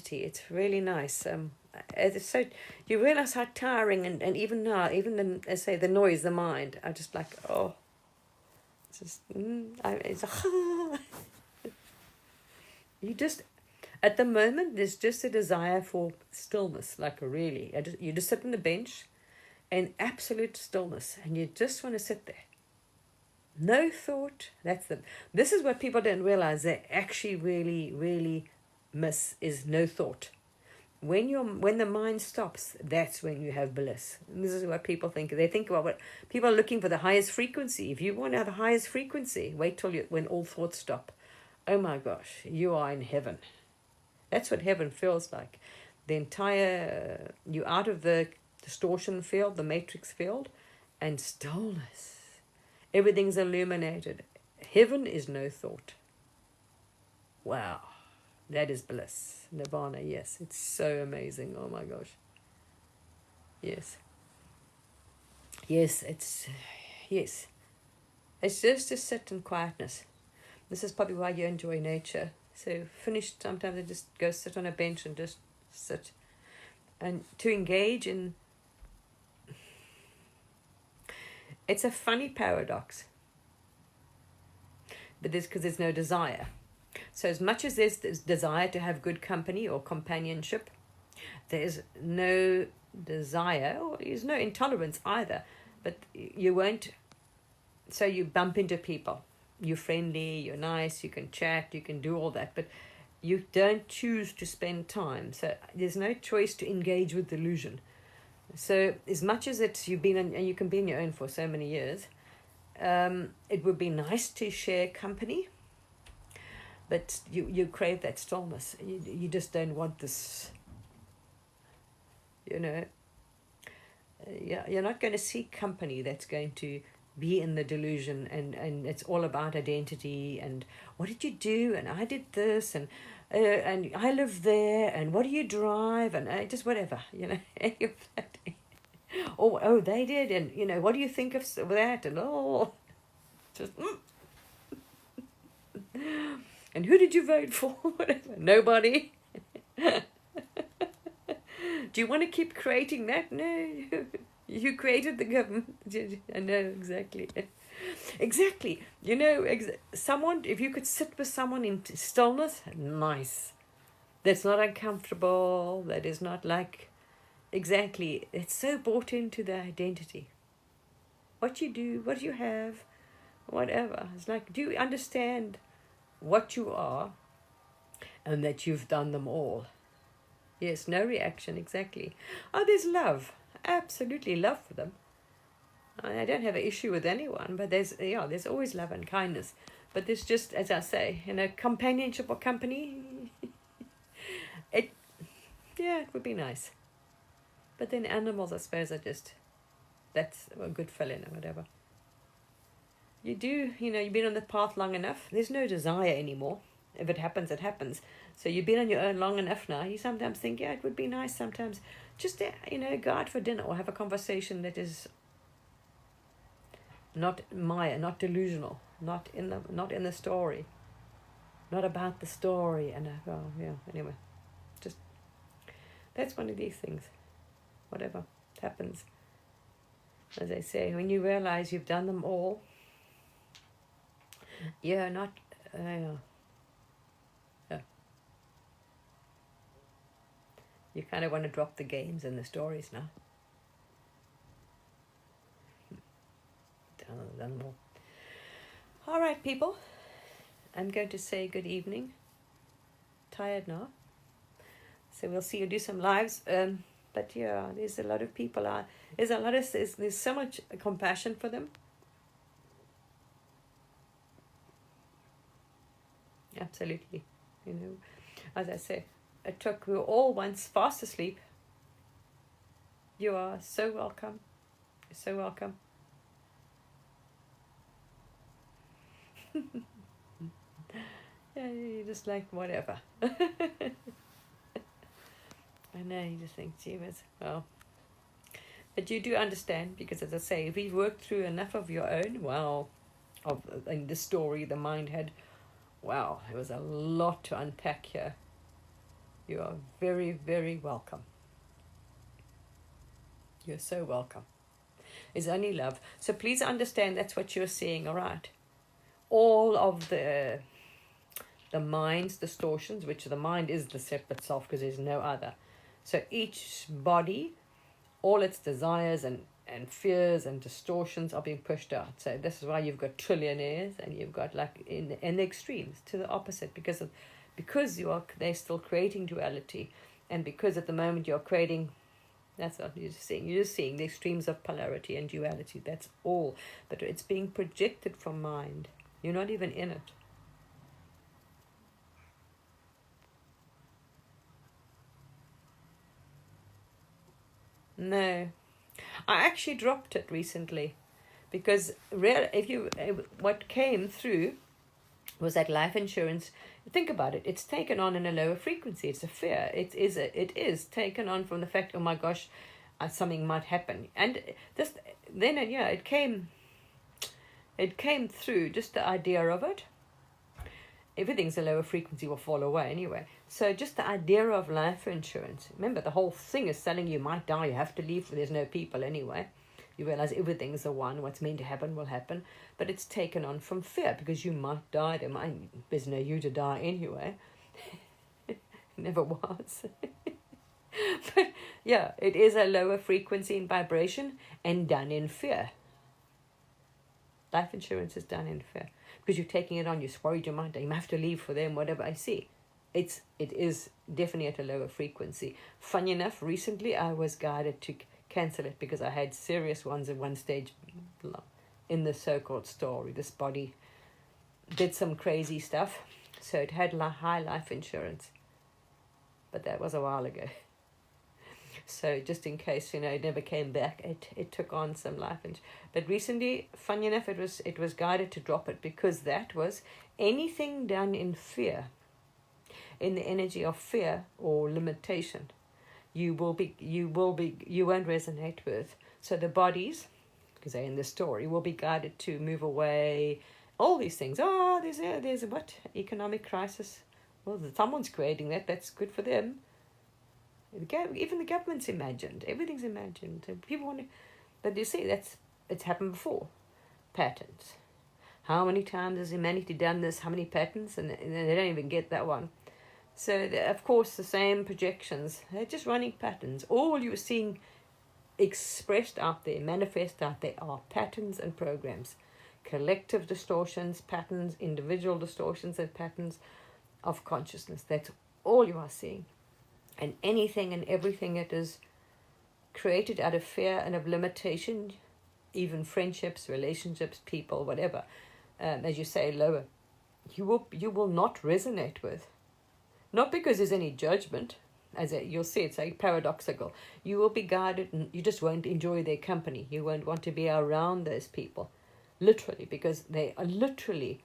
identity. It's really nice. It's so, you realize how tiring, and even now, even the, I say, the noise, the mind, I just like, oh, it's just, it's you just, at the moment, there's just a desire for stillness, like really. You just sit on the bench in absolute stillness, and you just want to sit there. No thought. This is what people don't realize they actually really, really miss, is no thought. When the mind stops, that's when you have bliss. And this is what people think. They think about what people are looking for, the highest frequency. If you want to have the highest frequency, wait till when all thoughts stop. Oh my gosh, you are in heaven. That's what heaven feels like. The entire, you out of the distortion field, the matrix field, and stillness. Everything's illuminated. Heaven is no thought. Wow. That is bliss. Nirvana, yes. It's so amazing. Oh my gosh. Yes. Yes, yes. It's just to sit in quietness. This is probably why you enjoy nature. So finished, sometimes I just go sit on a bench and just sit. And to engage in, it's a funny paradox. But because there's no desire. So as much as there's this desire to have good company or companionship, there's no desire, or there's no intolerance either. But you won't, so you bump into people. You're friendly, you're nice, you can chat, you can do all that. But you don't choose to spend time. So there's no choice to engage with delusion. So as much as you've been, and you can be on your own for so many years, it would be nice to share company. But you crave that stillness. You just don't want this, you're not going to seek company that's going to be in the delusion, and it's all about identity, and what did you do, and I did this, and I live there, and what do you drive, and just whatever, any of that. Oh, they did, and what do you think of that, and just and who did you vote for? Whatever. Nobody. Do you want to keep creating that? No. You created the government. I know, exactly. Exactly. Someone, if you could sit with someone in stillness, nice. That's not uncomfortable. That is not like, exactly. It's so bought into the identity. What you do, what you have, whatever. It's like, do you understand what you are, and that you've done them all? Yes, no reaction, exactly. Oh, there's love, absolutely love for them. I don't have an issue with anyone, but there's always love and kindness. But there's just, as I say, companionship or company, it would be nice. But then animals, I suppose, are just, that's a good feeling or whatever. You do, you've been on the path long enough. There's no desire anymore. If it happens, it happens. So you've been on your own long enough now. You sometimes think, it would be nice sometimes just to, go out for dinner or have a conversation that is not Maya, not delusional, not in the story, not about the story. And anyway, just that's one of these things. Whatever happens, as I say, when you realize you've done them all. Yeah, not. You kind of want to drop the games and the stories now. Done more. All right, people. I'm going to say good evening. Tired now. So we'll see you do some lives. But yeah, there's a lot of people. There's so much compassion for them. Absolutely. As I say, we were all once fast asleep. You are so welcome. You're so welcome. Yeah, you're just like, whatever. I know, you just think, gee whiz, well. But you do understand, because as I say, if you've worked through enough of your own, in the story the mind had, wow, there was a lot to unpack here. You are very, very welcome. You're so welcome. It's only love. So please understand that's what you're seeing, all right? All of the mind's distortions, which the mind is the separate self because there's no other. So each body, all its desires and fears and distortions are being pushed out. So this is why you've got trillionaires and you've got like in the extremes to the opposite because they're still creating duality, and because at the moment you're creating. That's what you're just seeing. You're just seeing the extremes of polarity and duality. That's all. But it's being projected from mind. You're not even in it. No. I actually dropped it recently because what came through was that life insurance. Think about it. It's taken on in a lower frequency. It's a fear. It is taken on from the fact, oh my gosh, something might happen. And this then it came through just the idea of it. Everything's a lower frequency will fall away anyway. So just the idea of life insurance. Remember, the whole thing is telling you might die, you have to leave, there's no people anyway. You realize everything's the one, what's meant to happen will happen. But it's taken on from fear because you might die. There's no you to die anyway. Never was. But yeah, it is a lower frequency in vibration and done in fear. Life insurance is done in fear because you're taking it on. You're worried you might die. You have to leave for them. Whatever I see, it is definitely at a lower frequency. Funny enough, recently I was guided to cancel it because I had serious ones at one stage in the so-called story. This body did some crazy stuff, so it had high life insurance, but that was a while ago. So just in case, it never came back, it took on some life insurance. But recently, funny enough, it was guided to drop it because that was anything done in fear, in the energy of fear or limitation, you won't resonate with. So the bodies, because they're in the story, will be guided to move away. All these things. Oh, there's a what? Economic crisis. Well, someone's creating that. That's good for them. Even the government's imagined. Everything's imagined. People want to, but you see, it's happened before. Patterns. How many times has humanity done this? How many patterns? And they don't even get that one. So, of course, the same projections. They're just running patterns. All you're seeing expressed out there, manifest out there, are patterns and programs. Collective distortions, patterns, individual distortions and patterns of consciousness. That's all you are seeing. And anything and everything that is created out of fear and of limitation, even friendships, relationships, people, whatever, as you say, lower, you will not resonate with. Not because there's any judgment, you'll see it's like paradoxical. You will be guided and you just won't enjoy their company. You won't want to be around those people, literally, because they are literally,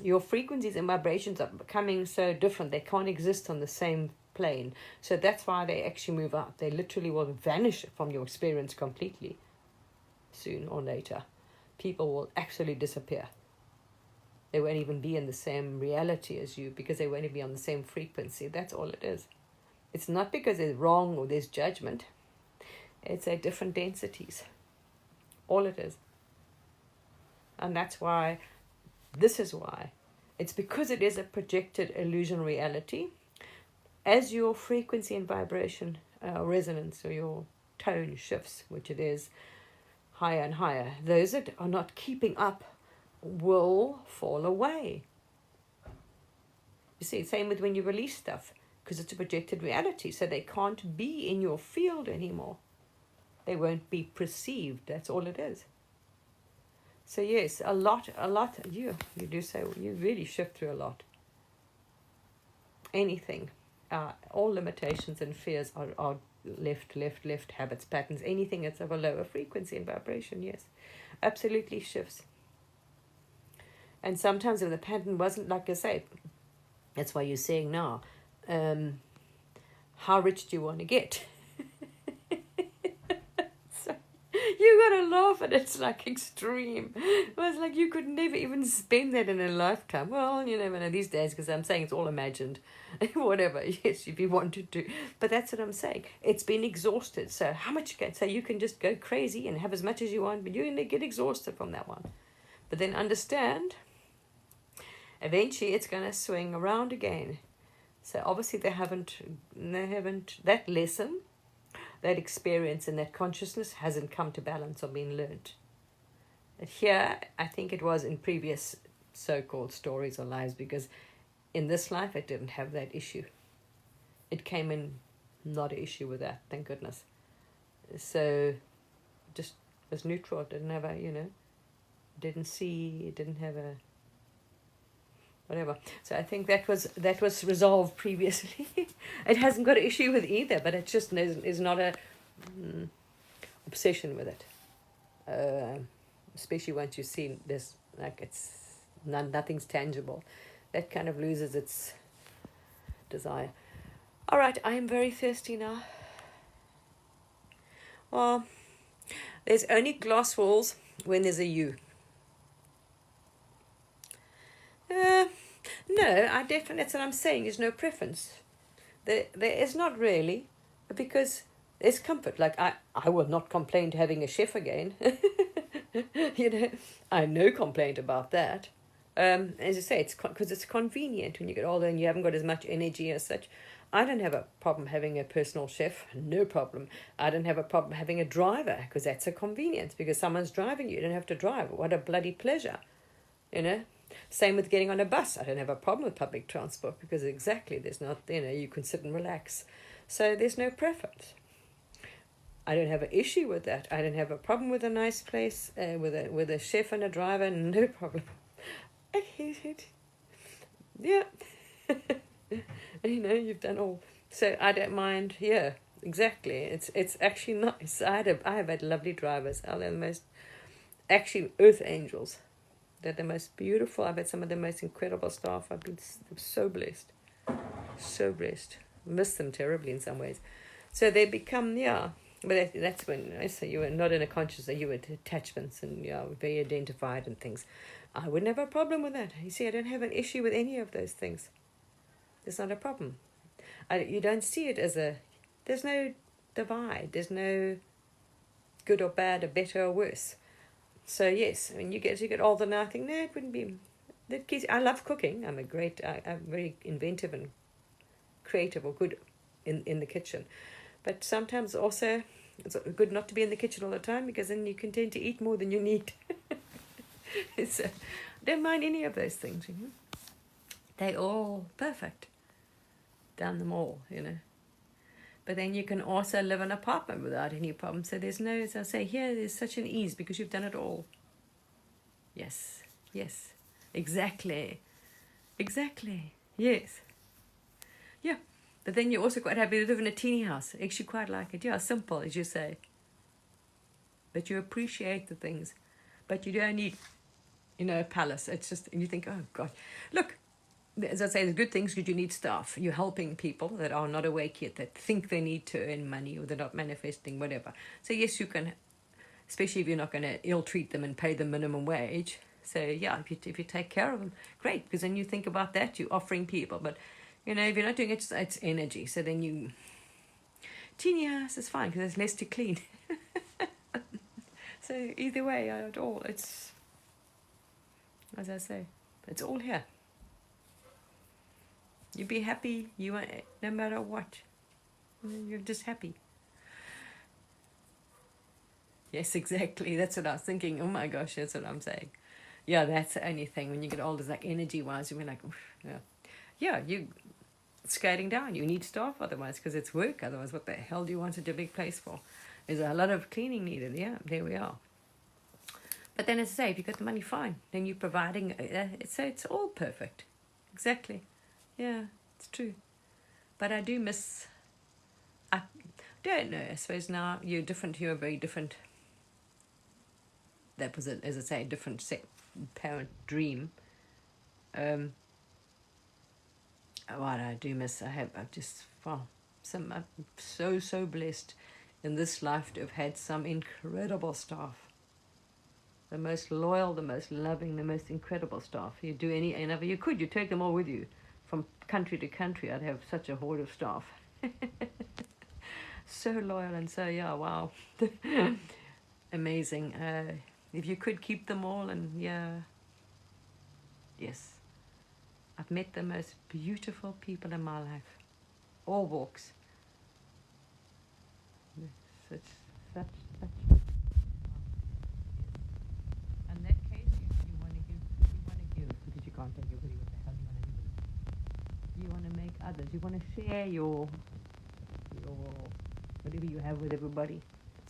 your frequencies and vibrations are becoming so different. They can't exist on the same plane. So that's why they actually move out. They literally will vanish from your experience completely. Soon or later, people will actually disappear. They won't even be in the same reality as you because they won't be on the same frequency. That's all it is. It's not because it's wrong or there's judgment. It's at different densities. All it is. And that's why, this is why. It's because it is a projected illusion reality. As your frequency and vibration resonance or your tone shifts, which it is, higher and higher, those that are not keeping up will fall away. You see, same with when you release stuff, because it's a projected reality, so they can't be in your field anymore. They won't be perceived. That's all it is. So yes, a lot. You do say you really shift through a lot. Anything, all limitations and fears are left habits, patterns. Anything that's of a lower frequency and vibration, yes, absolutely shifts. And sometimes if the pattern wasn't, like I say, that's why you're saying now, how rich do you want to get? So you gotta laugh, and it's like extreme. It was like you could never even spend that in a lifetime. Well, you never know these days, because I'm saying it's all imagined. Whatever, yes, if you wanted to. But that's what I'm saying. It's been exhausted. So how much you can, so you can just go crazy and have as much as you want, but you're going to get exhausted from that one. But then understand, eventually it's going to swing around again. So obviously they haven't that lesson, that experience and that consciousness hasn't come to balance or been learned. But here, I think it was in previous so-called stories or lives, because in this life it didn't have that issue. It came in not an issue with that, thank goodness. So just was neutral, didn't have a, didn't see, it didn't have a whatever. So I think that was resolved previously. It hasn't got an issue with either, but it just is not a obsession with it. Especially once you see this, like nothing's tangible. That kind of loses its desire. All right, I am very thirsty now. Well, there's only glass walls when there's a you. No, I definitely, that's what I'm saying, there's no preference. There is not really, because there's comfort. Like, I will not complain to having a chef again. I no complaint about that. As I say, it's because it's convenient when you get older and you haven't got as much energy as such. I don't have a problem having a personal chef, no problem. I don't have a problem having a driver, because that's a convenience, because someone's driving you. You don't have to drive. What a bloody pleasure, Same with getting on a bus. I don't have a problem with public transport, because exactly there's not, you can sit and relax. So there's no preference. I don't have an issue with that. I don't have a problem with a nice place, with a chef and a driver, no problem. I hate it. Yeah. You've done all. So I don't mind. Yeah, exactly. It's actually nice. I have had lovely drivers. They're the most, actually, earth angels. They're the most beautiful. I've had some of the most incredible staff. I've been so blessed. So blessed. Miss them terribly in some ways. So they become, but that's when I say you were not in a consciousness, you were attachments and very identified and things. I wouldn't have a problem with that. You see, I don't have an issue with any of those things. There's not a problem. You don't see it as there's no divide. There's no good or bad or better or worse. So yes, when you get older now, I think, no, it wouldn't be. I love cooking. I'm very inventive and creative or good in the kitchen. But sometimes also it's good not to be in the kitchen all the time, because then you can tend to eat more than you need. So don't mind any of those things. They're all perfect. Done them all, But then you can also live in an apartment without any problem. So there's no, as I say, here there's such an ease because you've done it all. Yes, exactly, yes. Yeah, but then you're also quite happy to live in a teeny house. Actually quite like it. Yeah, simple, as you say. But you appreciate the things. But you don't need, a palace. It's just, and you think, oh, God. Look, as I say, the good things, because you need staff. You're helping people that are not awake yet, that think they need to earn money, or they're not manifesting, whatever. So yes, you can, especially if you're not going to ill-treat them and pay them minimum wage. So yeah, if you take care of them, great, because then you think about that, you're offering people. But, if you're not doing it, it's energy. So then teeny house is fine, because there's less to clean. So either way, at all, it's, as I say, it's all here. You be happy, no matter what. You're just happy. Yes, exactly. That's what I was thinking. Oh my gosh, that's what I'm saying. Yeah, that's the only thing. When you get older, like energy-wise, you're like, yeah, you scaling down. You need staff otherwise, because it's work. Otherwise, what the hell do you want a big place for? There's a lot of cleaning needed. Yeah, there we are. But then, as I say, if you got the money, fine. Then you're providing. So it's all perfect. Exactly. Yeah, it's true. But I do miss. I don't know. I suppose now you're different. You're very different. That was, as I say, a different parent dream. What I do miss, I'm so blessed in this life to have had some incredible staff. The most loyal, the most loving, the most incredible staff. You do any, and if you could, you take them all with you from country to country. I'd have such a horde of staff. So loyal and so, yeah, wow. Amazing. If you could keep them all, and yeah, yes. I've met the most beautiful people in my life. All walks. Such. In that case, you want to give, because you can't tell everybody what the hell you want to do. You want to make others. You want to share your whatever you have with everybody,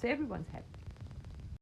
so everyone's happy.